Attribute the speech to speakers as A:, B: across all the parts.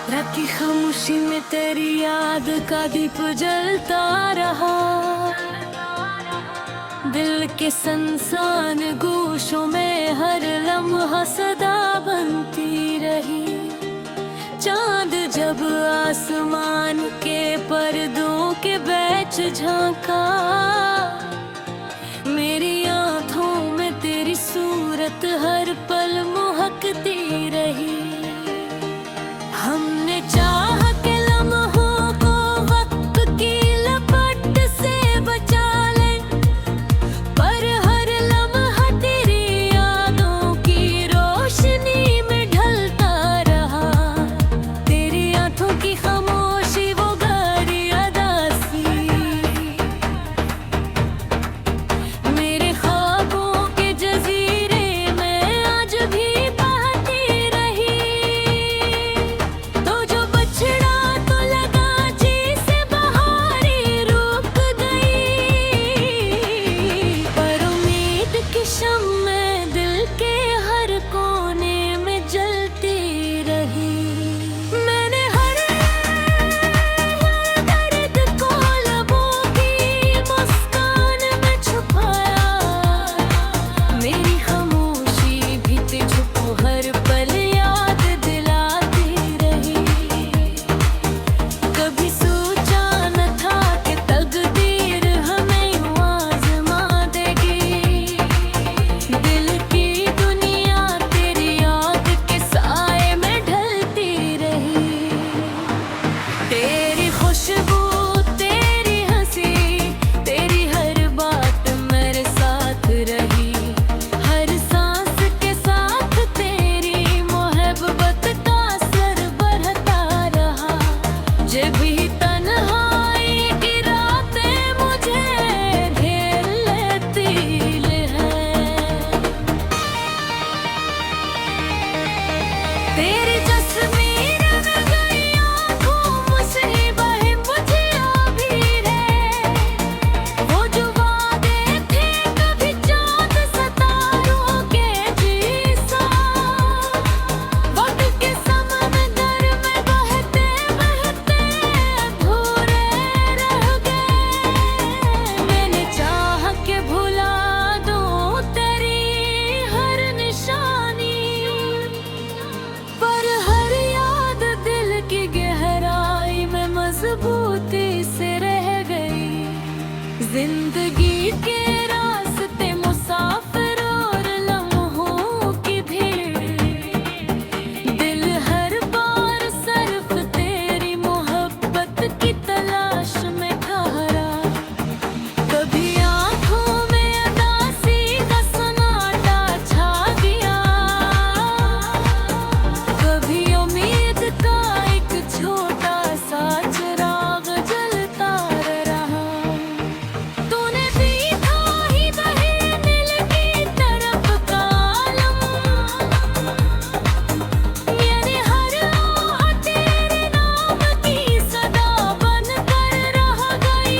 A: रात की खामोशी में तेरी याद का दीप जलता रहा। दिल के संसान गोशों में हर लम्हा सदा बनती रही। चांद जब आसमान के पर्दों के बीच झांका, मेरी आंखों में तेरी सूरत हर पल महकती रही। हमने चाह के लम्हों को वक्त की लपट से बचा ले, पर हर लम्हा तेरी यादों की रोशनी में ढलता रहा। तेरी आंखों की खामोशी वो गहरी अदा सी, मेरे ख्वाबों के जजीरे में आज भी बहती रही। तो जो बछड़ा तो लगा जी से बहारी रुक गई, पर उम्मीद की शम्में दिल के हर कोने में जलती रही। मैंने हर दर्द को लबों की मुस्कान में छुपाया, मेरी खामोशी भी तुझको हर पल याद दिलाती रही। कभी सोचा न था कि तकदीर हमें यूं आज़मा देगी। दिल की दुनिया तेरी याद के साए में ढलती रही। तेरी खुशबू, तेरी हंसी, तेरी हर बात मेरे साथ रही। हर सांस के साथ तेरी मोहब्बत का असर बढ़ता रहा। जब भी तन्हाई की रातें मुझे घेर लेती हैं, तेरी तस्वीर में गई आँखों से ही बहे मुझे अभी रे। वो जो वादे थे कभी चाँद सितारों के जैसा, वक्त के समंदर में बहते बहते अधूरे रह गए। मैंने चाह के भुला दूं तेरी हर निशानी, पर हर याद दिल की गहराई में मजबूती से रह गई। जिंदगी के रास्ते मुसाफिर और लम्हों की भीड़, दिल हर बार सिर्फ तेरी मोहब्बत की तलाश में ठहरा। कभी आँखों में उदासी का सन्नाटा छा गया, कभी उम्मीद का एक छोटा सा चिराग जलता रहा। तूने देखा ही वही दिल की तरफ का आलम, यानी हर आह तेरे नाम की सदा बन कर रह गई।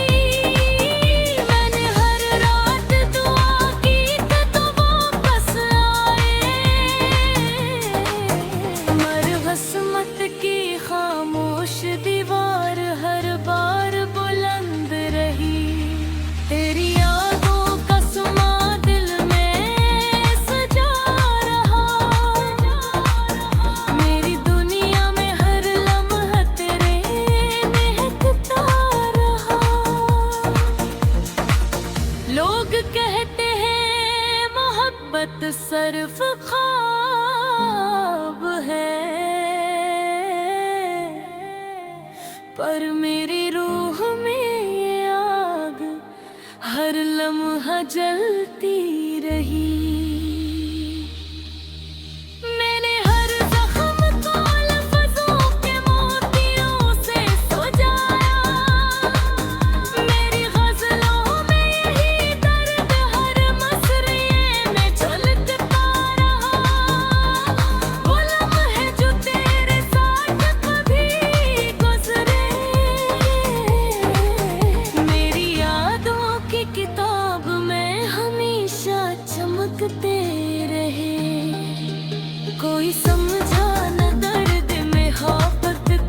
A: मैंने हर रात दुआ की कि तू वापस आए, मर वसमत की खामोश दीवार हर बार बुलंद रही। तेरी यादों का सुमा दिल में सजा रहा। मेरी दुनिया में हर लम्हा तेरे महकता रहा। लोग कहते हैं मोहब्बत सिर्फ ख्वाब है, पर मेरी रूह में ये आग हर लम्हा जलती रही। मैंने हर जख्म को लफ्ज़ों के मोतियों से सजाया, मेरी गज़लों में यही दर्द हर मसरे में झलकता रहा। वो लम्हे जो तेरे साथ कभी गुज़रे, मेरी यादों की किताब में हमेशा चमकते रहे। कोई समझा न दर्द में मोहब्बत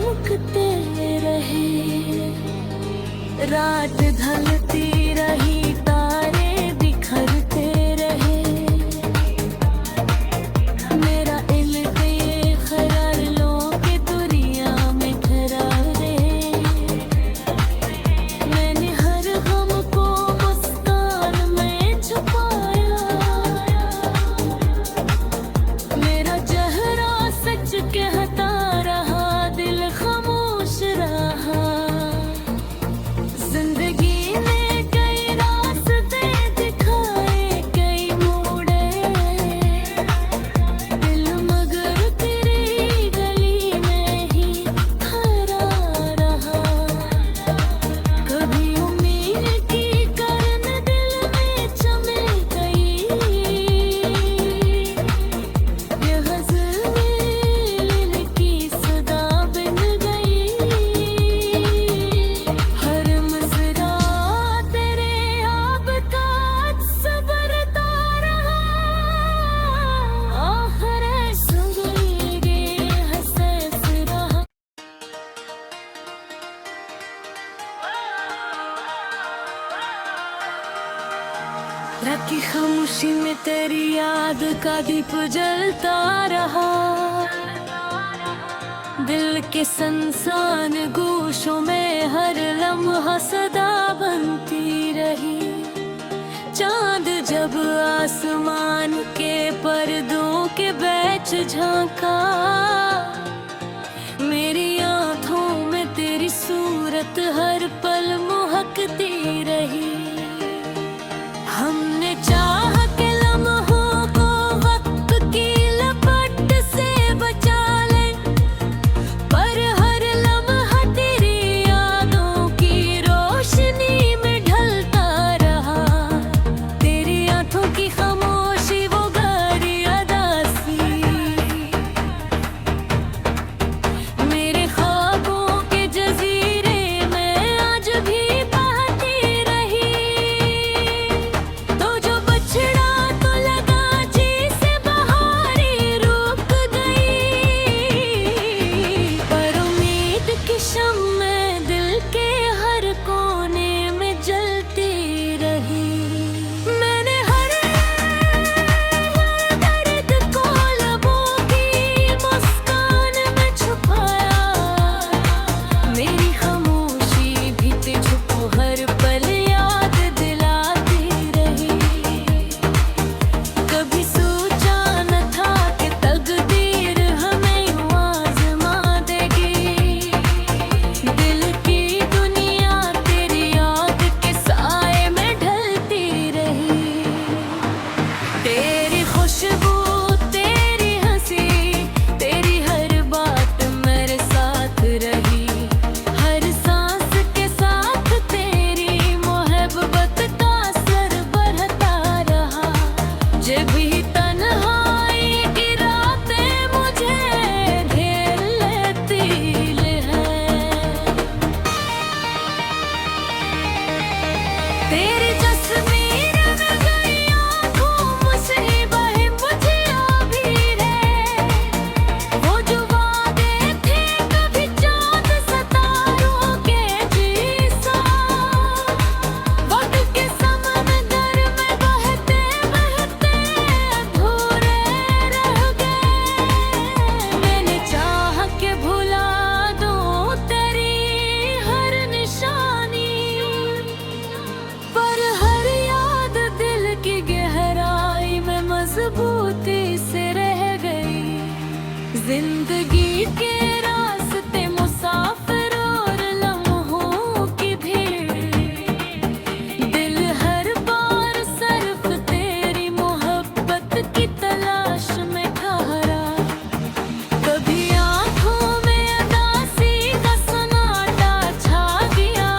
A: चमकते रहे। रात ढलती रही, तारे बिखरते रहे। मेरा इल्तिख़ार लो के दुनिया में ठहरा रहे। मैंने हर गम को मुस्कान में छुपाया। मेरा चेहरा सच कहता रहा, दिल खामोश रहा। जिंदगी ने कई रास्ते दिखाए, कई मोड़े दिल, मगर तेरी गली में ही खड़ा रहा। कभी उम्मीद की करन दिल में चमक गई। ये गज़ल दिल की सदा बन गई। हर मज़रा तेरे आब का सबरता रहा। आखिर संगीगे हसस रहा। रात की खामोशी में तेरी याद का दीप जलता रहा। दिल के संसान गोशों में हर लम्हा सदा बनती रही। चांद जब आसमान के पर्दों के बीच झांका, मेरी आंखों में तेरी सूरत हर पल महकती रही। हमने चाह के लम्हों को वक्त की लपट से बचा ले, पर हर लम्हा तेरी यादों की रोशनी में ढलता रहा। तेरी आंखों की खामोशी वो गहरी अदा सी, मेरे ख्वाबों के जजीरे में आज भी बहती रही। तो जो बछड़ा तो लगा जी से बहारी रुक गई, पर उम्मीद की शम्मे दिल के हर कोने में जलती रही। मैंने हर दर्द को लबों की मुस्कान में छुपाया। मेरी खामोशी भी तुझको हर पल याद दिलाती रही। कभी सोचा न था कि तकदीर हमें यूं आज़मा देगी। दिल की दुनिया तेरी याद के साए में ढलती रही। तेरी खुशबू, तेरी हंसी, तेरी हर बात मेरे साथ रही। हर सांस के साथ तेरी मोहब्बत का असर बढ़ता रहा। जब भी तन्हाई की रातें मुझे घेर लेती है, तेरी तस्वीर में गई आँखों मुझसे बहे मुझे अभी रे। वो जो वादे थे कभी चाँद सितारों के जैसा, वक्त के समंदर में बहते बहते अधूरे रह गए। मैंने चाह के भुला दूं तेरी हर निशानी, पर हर याद दिल की गहराई में मजबूती से रह गई। जिंदगी के रास्ते मुसाफिर और लम्हों की भीड़, दिल हर बार सिर्फ तेरी मोहब्बत की तलाश में ठहरा। कभी आँखों में अदासी का सन्नाटा छा गया,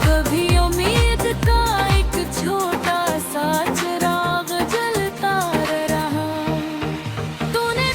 A: कभी उम्मीद का एक छोटा सा चिराग जलता रहा। तूने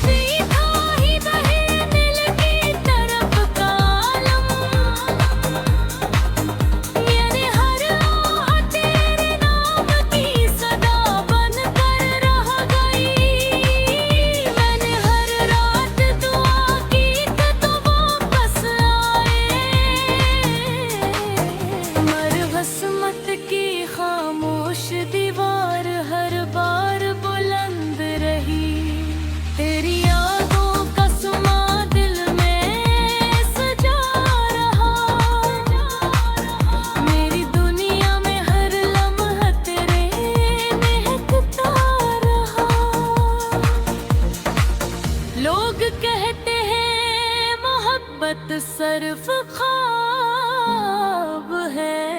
A: कहते हैं मोहब्बत सिर्फ ख्वाब है,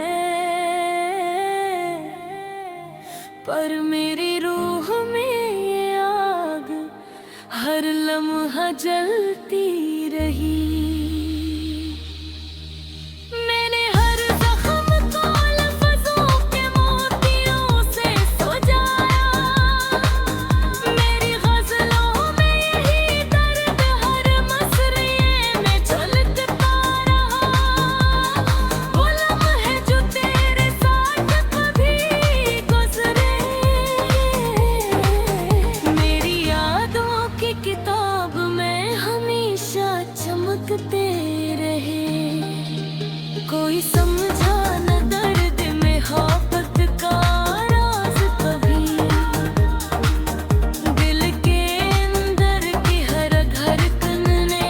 A: पर मेरी रूह में ये आग हर लम्हा जलती रही। मैंने हर जख्म को लफ्ज़ों के मोतियों से सजाया, मेरी गज़लों में यही दर्द हर मसरे में झलकता रहा। वो लम्हे जो तेरे साथ कभी गुज़रे, मेरी यादों की किताब में हमेशा चमकते रहे। कोई समझा न दर्द में मोहब्बत का राज कभी, दिल के अंदर की हर धड़कन ने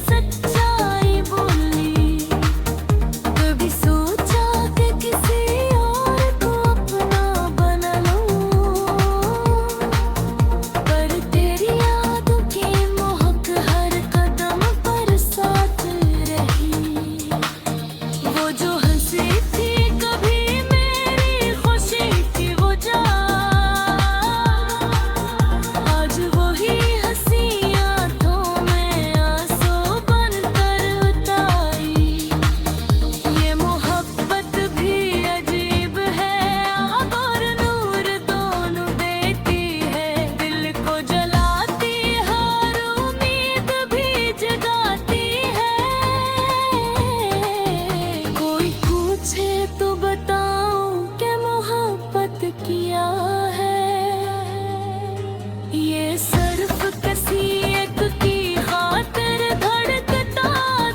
A: सच्चाई बोली। कभी सोचा कि किसी और को अपना बना लूं, पर तेरी यादों की महक हर कदम पर साथ रही। वो जो हंसी थी कभी मेरी खुशी थी वो जान, आज वही हंसी आंखों में आंसू बनकर उतारी। ये मोहब्बत भी अजीब है, आग और नूर दोनों देती है। दिल को जलाती हर उम्मीद भी जगाती है। कोई पूछे तो बताऊं कि मोहब्बत किया है, ये सिर्फ किसी एक की खातिर धड़कता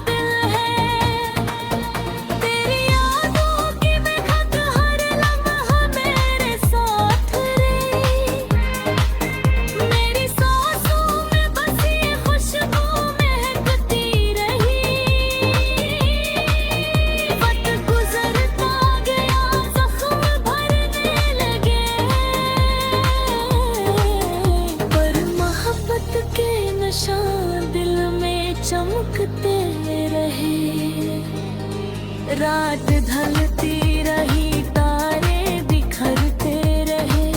A: दिल है। तेरी यादों की महक हर लम्हा मेरे साथ रही, मेरी सांसों में बसी खुशबू महकती रही। वक्त गुजरता गया, जख्म भरने लगे, पर मोहब्बत के निशान दिल में चमकते रहे। रात ढलती रही, तारे बिखरते रहे,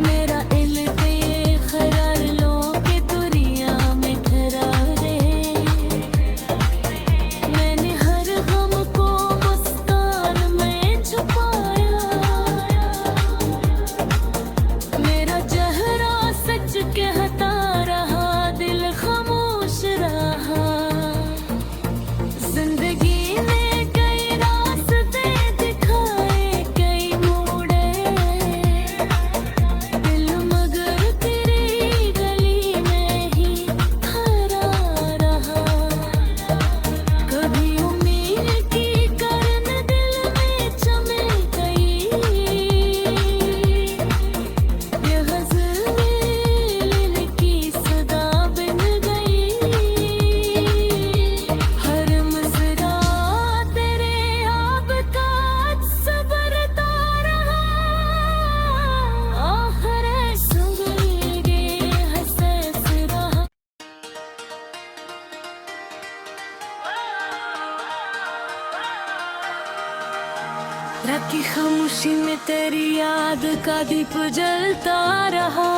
A: मेरा इल्तिख़ार लो के दुनिया में ठहरा रहे। मैंने हर गम को मुस्कान में छुपाया, मेरा चेहरा सच कहता रहा, दिल खामोश रहा। जिंदगी ने कई रास्ते दिखाए, कई मोड़े, दिल मगर तेरी गली में ही खड़ा रहा। कभी उम्मीद की करन दिल में चमक गई, ये गज़ल मेल की सदा बन गई। हर मज़रा तेरे आब का सबरता रहा, आखिर संगे हसस रहा। रात की खामोशी में तेरी याद का दीप जलता रहा,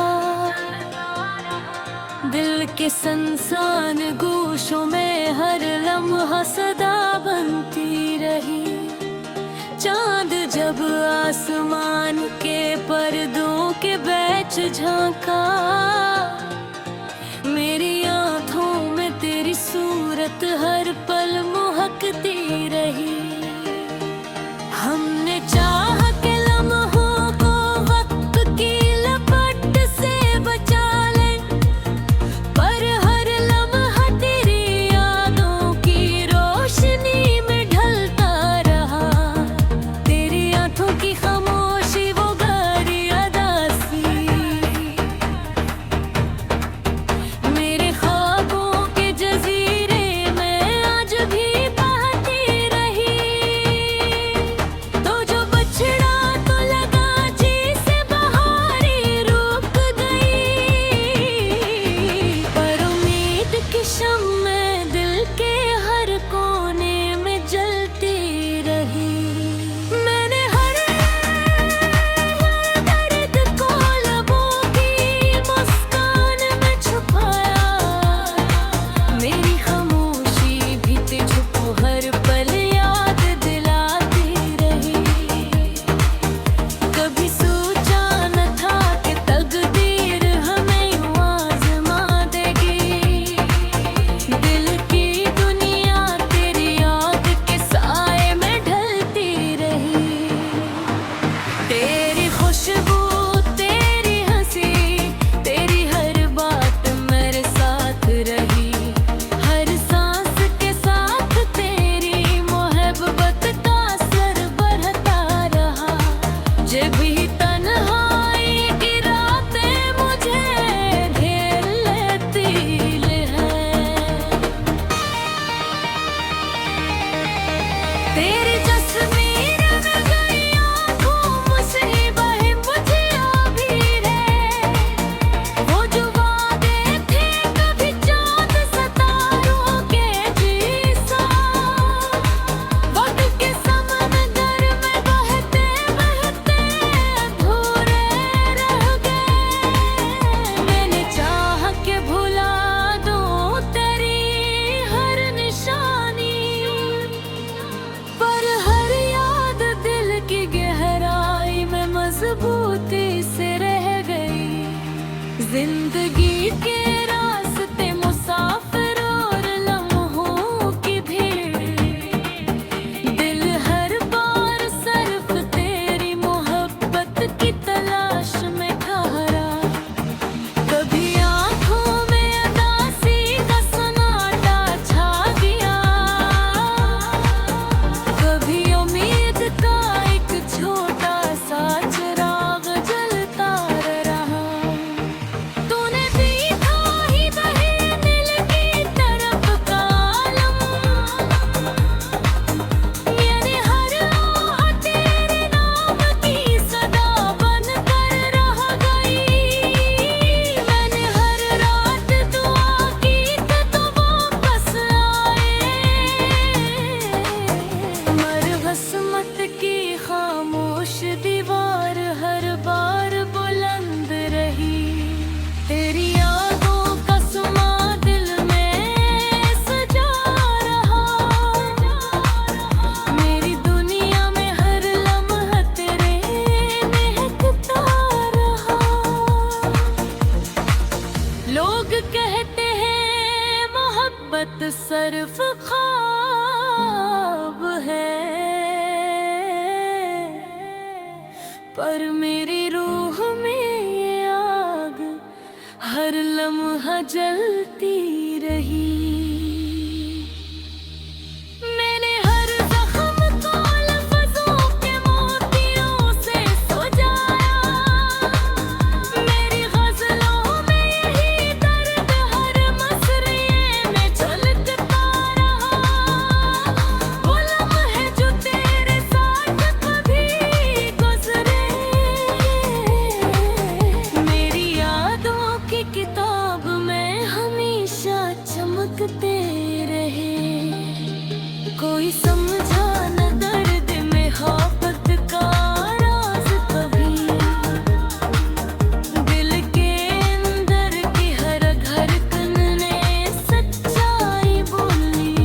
A: दिल के संसान गोशों में हर लम्हा सदा बनती रही। चांद जब आसमान के पर्दों के बीच झांका, मेरी आंखों में तेरी सूरत हर पल महकती रही। हमने चाह के लम्हों को वक्त की लपट से बचा लें, पर हर लम्हा तेरी यादों की रोशनी में ढलता रहा। तेरी आंखों की खामोशी वो गहरी अदा सी, मेरे ख्वाबों के जजीरे में आज कहते हैं मोहब्बत सिर्फ ख्वाब है, पर मेरी रूह में ये आग हर लम्हा जलती रही। मैंने हर जख्म को लफ्ज़ों के मोतियों से सजाया, मेरी ग़ज़लों में यही दर्द हर मसरे में झलकता रहा। वो लम्हे जो तेरे साथ कभी गुज़रे, मेरी यादों की किताब में हमेशा चमकते रहे। कोई समझा न दर्द में मोहब्बत का राज कभी, दिल के अंदर की हर धड़कन ने सच्चाई बोली।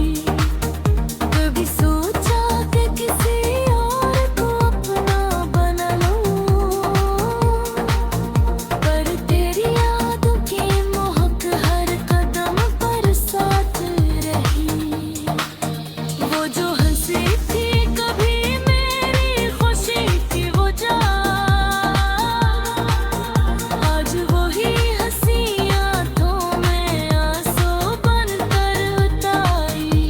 A: कभी सोचा कि किसी और को अपना बना लूं, पर तेरी यादों की महक हर कदम पर साथ रही। वो जो हंसी थी कभी मेरी खुशी थी वो जान, आज वही हंसी आंखों में आंसू बनकर उतारी।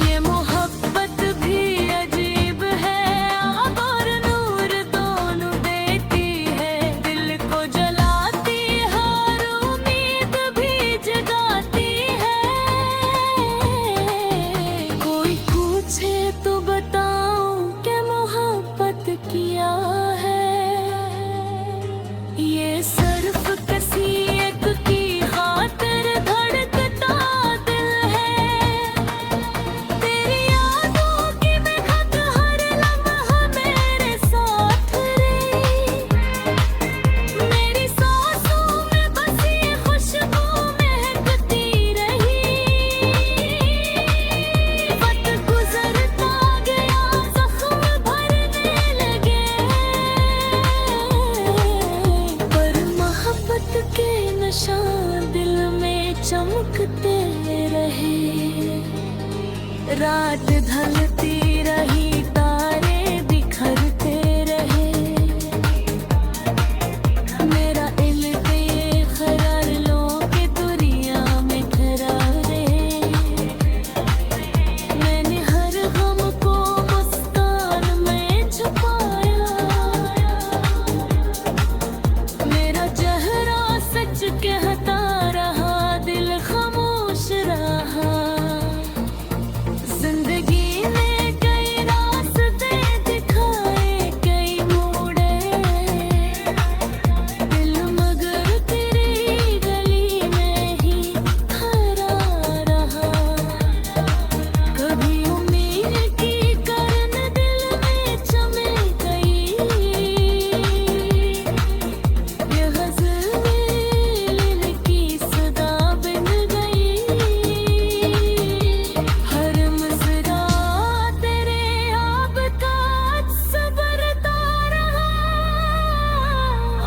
A: ये मोहब्बत भी अजीब है, आग और नूर दोनों देती है। दिल को जलाती हर उम्मीद भी जगाती है। कोई पूछे तो बताऊं कि मोहब्बत किया है, ये सिर्फ किसी एक की खातिर धड़कता दिल है। तेरी यादों की महक हर लम्हा मेरे साथ रही, मेरी सांसों में बसी खुशबू महकती रही। वक्त गुजरता गया, जख्म भरने लगे, पर मोहब्बत के निशान दिल में चमकते रहे। रात ढलती रही, तारे बिखरते रहे, मेरा इल्तिख़ार लो के दुनिया में ठहरे। मैंने हर गम को मुस्कान में छुपाया, मेरा चेहरा सच कहता रहा, दिल खामोश रहा। जिंदगी ने कई रास्ते दिखाए, कई मोड़े, दिल मगर तेरी गली में ही खड़ा रहा। कभी उम्मीद की करन दिल में चमक गई, ये ग़ज़ल दिल की सदा बन गई। हर मसरा तेरे आब का सबरता रहा,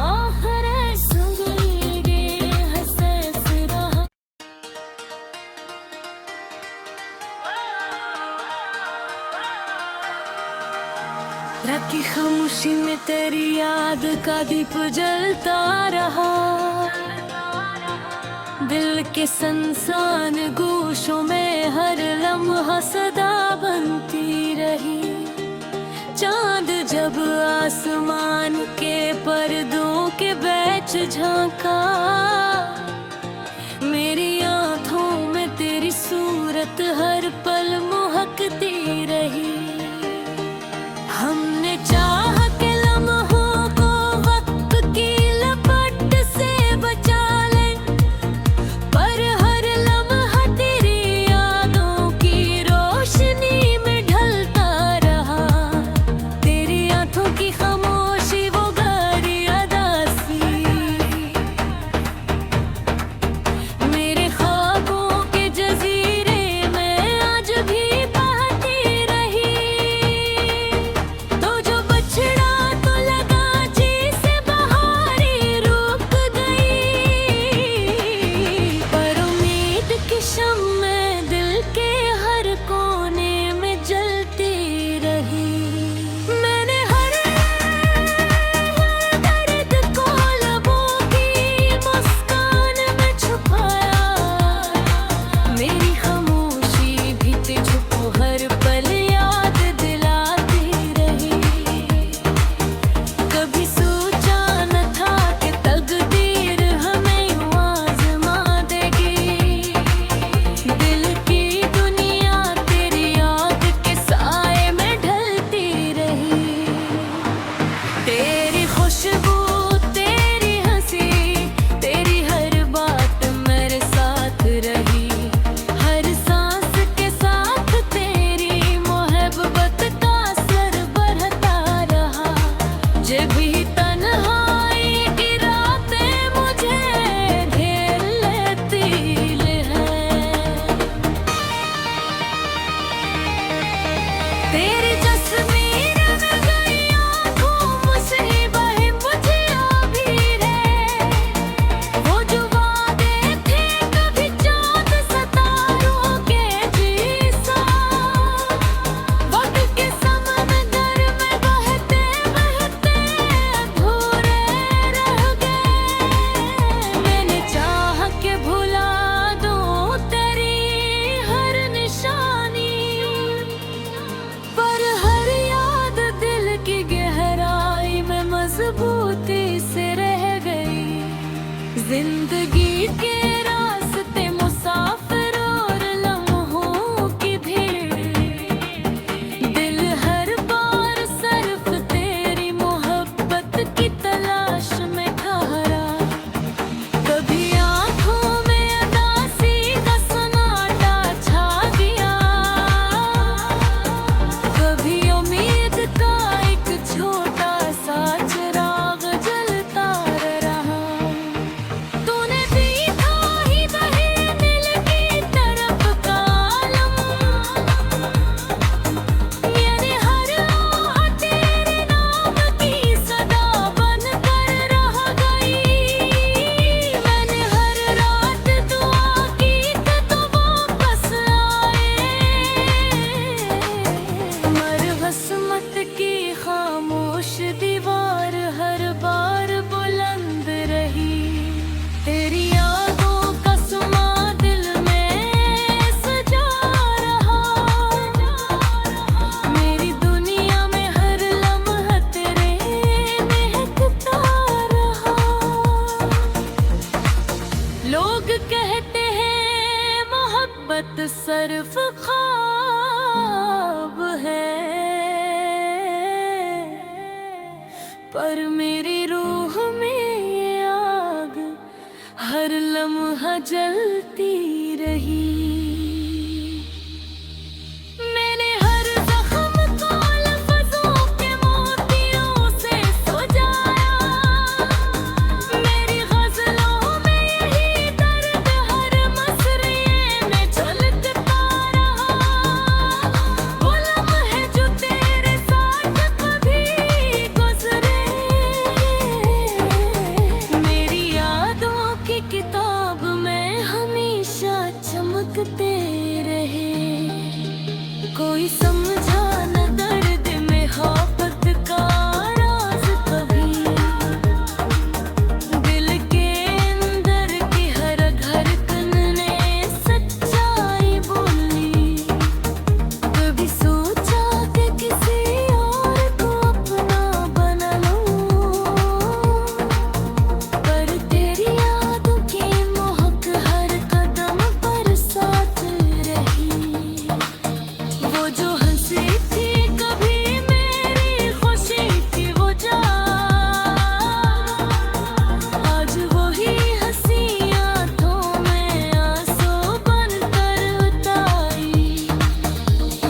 A: आखिर संगे हसस रहा। रात की खामोशी में तेरी याद का दीप जलता रहा, दिल के संसान गोशों में हर लम्हा सदा बनती रही। चांद जब आसमान के पर्दों के बीच झांका, मेरी आंखों में तेरी सूरत हर पल महकती रही। हमने चाह के लम्हों को वक्त की लपट से बचा लें, पर हर लम्हा तेरी यादों की रोशनी में ढलता रहा। तेरी आंखों की खामोशी वो गहरी अदा सी, मेरे ख्वाबों के जजीरे में आज भी कहते हैं मोहब्बत सिर्फ ख्वाब है, पर मेरी रूह में ये आग हर लम्हा जलती रही। मैंने हर जख्म को लफ्ज़ों के मोतियों से सजाया, मेरी ग़ज़लों में यही दर्द हर मसरे में झलकता रहा। वो लम्हे जो तेरे साथ कभी गुज़रे, मेरी यादों की किताब में हमेशा चमकते रहे। कोई समझा न दर्द में मोहब्बत का राज कभी, दिल के अंदर की हर धड़कन ने सच्चाई बोली। कभी सोचा कि किसी और को अपना बना लूं, पर तेरी यादों की महक हर कदम पर साथ रही। वो जो हंसी थी कभी मेरी खुशी थी वो जान, आज वही हंसी आंखों में आंसू बनकर उतारी।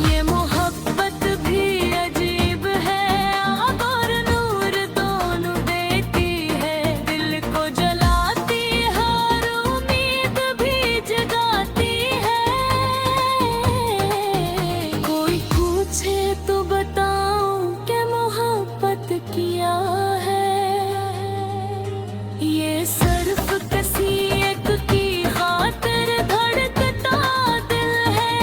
A: ये मोहब्बत भी अजीब है, आग और नूर दोनों देती है। दिल को जलाती हर उम्मीद भी जगाती है। कोई पूछे तो बताऊं कि मोहब्बत किया है, ये सिर्फ किसी एक की खातिर धड़कता दिल है।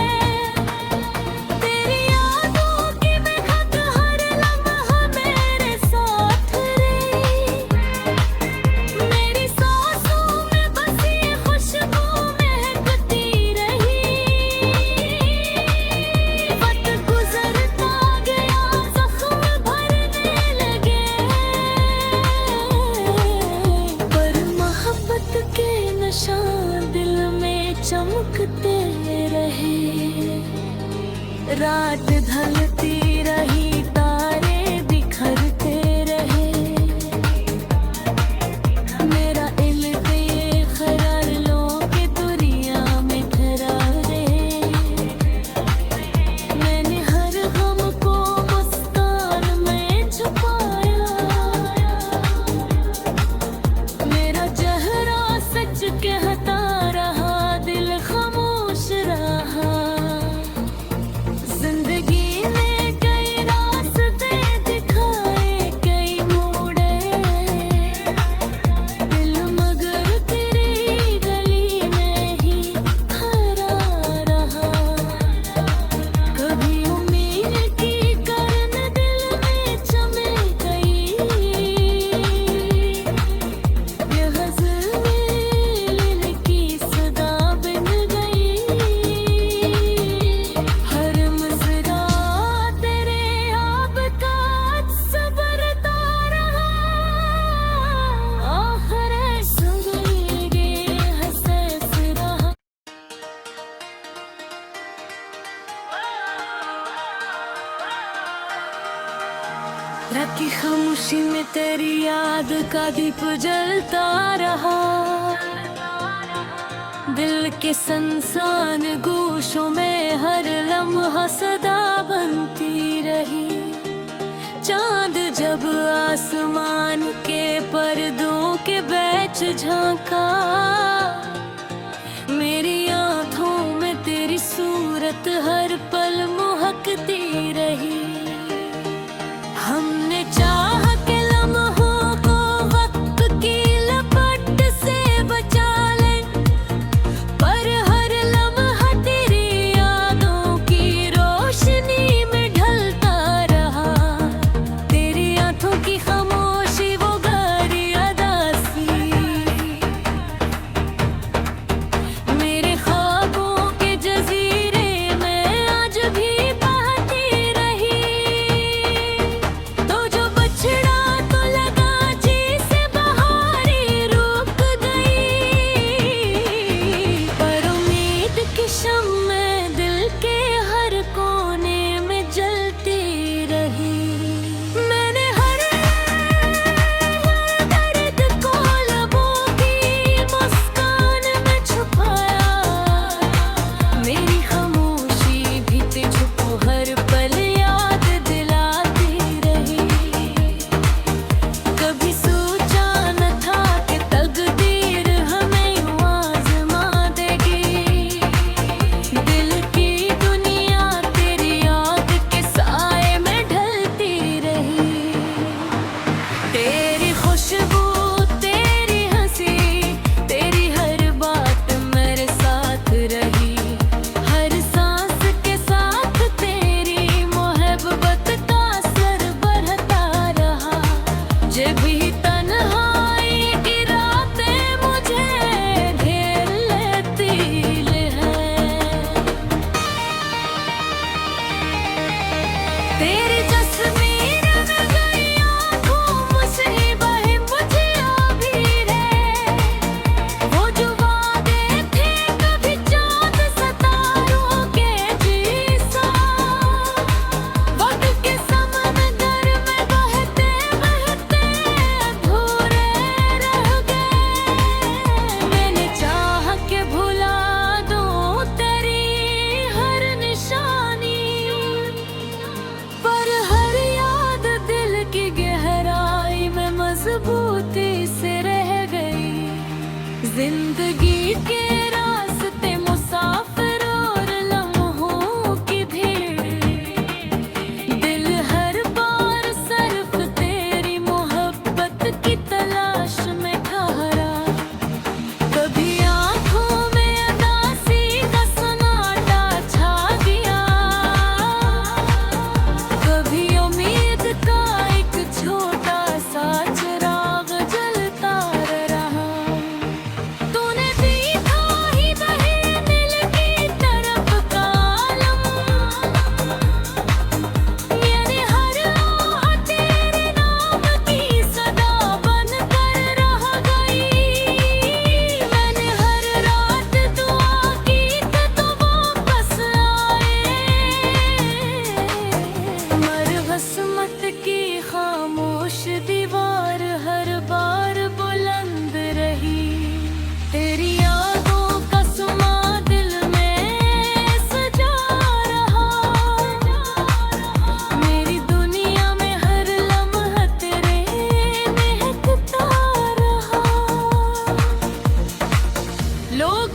A: तेरी यादों की महक हर लम्हा मेरे साथ रही, मेरी सांसों में बसी खुशबू महकती रही। वक्त गुजरता गया, जख्म भरने लगे, पर मोहब्बत के निशान दिल में चमकते रहे। रात ढलती रही, तारे बिखरते रहे, मेरा इल्म ये ख़रार लो के दुनिया में ठहरा रहे। मैंने हर गम को मुस्कान में छुपाया, मेरा चेहरा सच कहता रहा, दिल खामोश रहा। जिंदगी ने कई रास्ते दिखाए, कई मोड़े, दिल मगर तेरी गली में ही खड़ा रहा। कभी उम्मीद की करन दिल में चमक गई, ये ग़ज़ल मिलन की सदा बन गई। हर मज़रा तेरे आब का सबरता रहा, आखिर संगे हसस रहा। रात की खामोशी में तेरी याद का दीप जलता रहा, दिल के संसान गोशों में हर लम्हा सदा बनती रही। चांद जब आसमान के पर्दों के बीच झांका, मेरी आंखों में तेरी सूरत हर पल महकती रही। हमने चाह के लम्हों को वक्त की लपट से बचा लें, पर हर लम्हा तेरी यादों की रोशनी में ढलता रहा। तेरी आंखों की खामोशी वो गहरी अदा सी, मेरे ख्वाबों के जजीरे में आज भी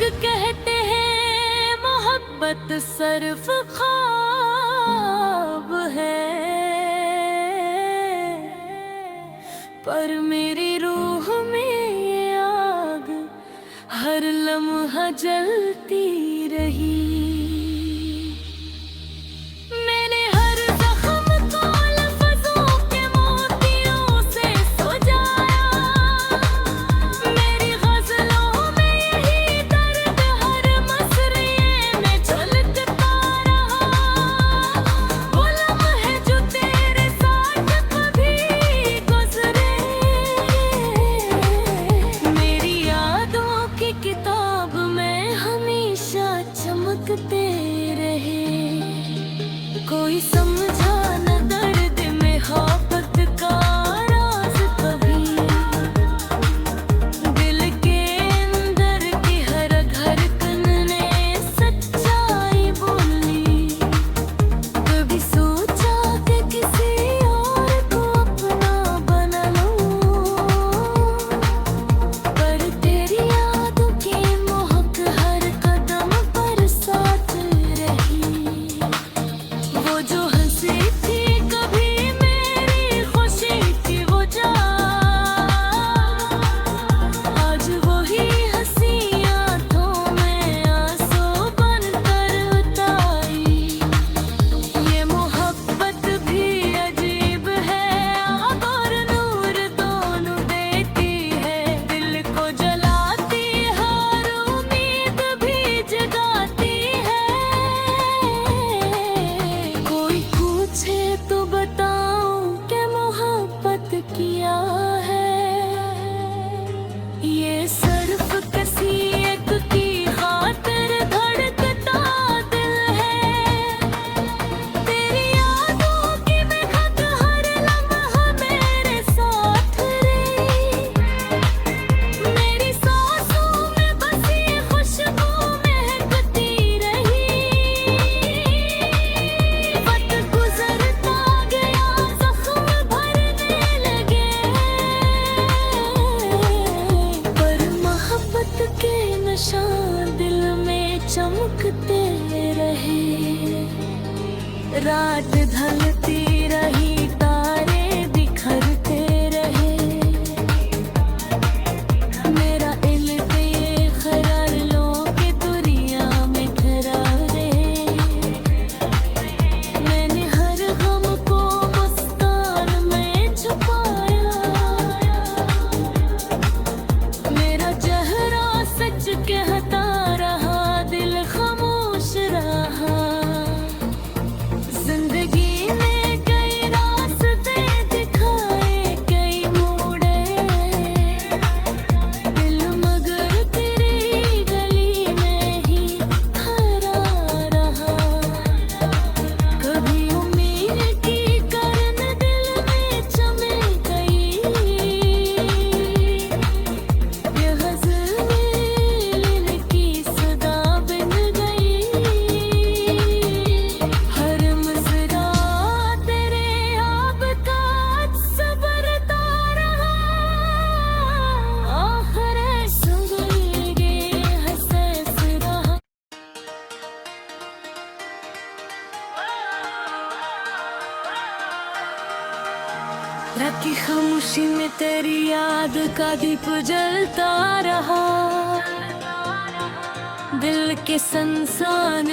A: कहते हैं मोहब्बत सिर्फ ख्वाब है, पर मेरी रूह में ये आग हर लम्हा जलती रही। मैंने हर जख्म को लफ्ज़ों के मोतियों से सजाया, मेरी ग़ज़लों में यही दर्द हर मसरिये में झलकता रहा। वो लम्हे जो तेरे साथ कभी गुज़रे, मेरी यादों की किताब में हमेशा चमकते रहे। कोई समझा न दर्द में मोहब्बत का राज कभी, दिल के अंदर की हर धड़कन ने सच्चाई बोली। कभी सोचा कि किसी और को अपना बना लूं, पर तेरी यादों की महक हर कदम पर साथ रही। वो जो हंसी थी कभी मेरी खुशी थी वो जान, आज वही हंसी आंखों में आंसू बनकर उतारी। ये मोहब्बत भी अजीब है, आग और नूर दोनों देती है, दिल को जलाती हर उम्मीद भी जगाती है। कोई पूछे तो बताऊं कि मोहब्बत किया है, ये सिर्फ किसी एक की खातिर धड़कता दिल है। तेरी यादों की महक हर लम्हा मेरे साथ रही, मेरी सांसों में बसी खुशबू महकती रही। वक्त गुजरता गया, जख्म भरने लगे, पर मोहब्बत के निशान दिल में चमकते रहे। रात ढलती रही, तारे बिखरते रहे, मेरा इल्म ये ख़रार लो कि दुनिया में ठहरे। मैंने हर गम को मुस्कान में छुपाया, मेरा चेहरा सच कहता रहा, दिल खामोश रहा। जिंदगी में कई रास्ते दिखाए, कई मोड़े, दिल मगर तेरी गली में ही खड़ा रहा। कभी उम्मीद की करन दिल में चमक गई, ये ग़ज़ल मिलन की सदा बन गई। हर मज़रा तेरे आब का सबरता रहा, आखिर संभलगे हसस रहा। रात की खामोशी में तेरी याद का दीप जलता रहा, दिल के संसान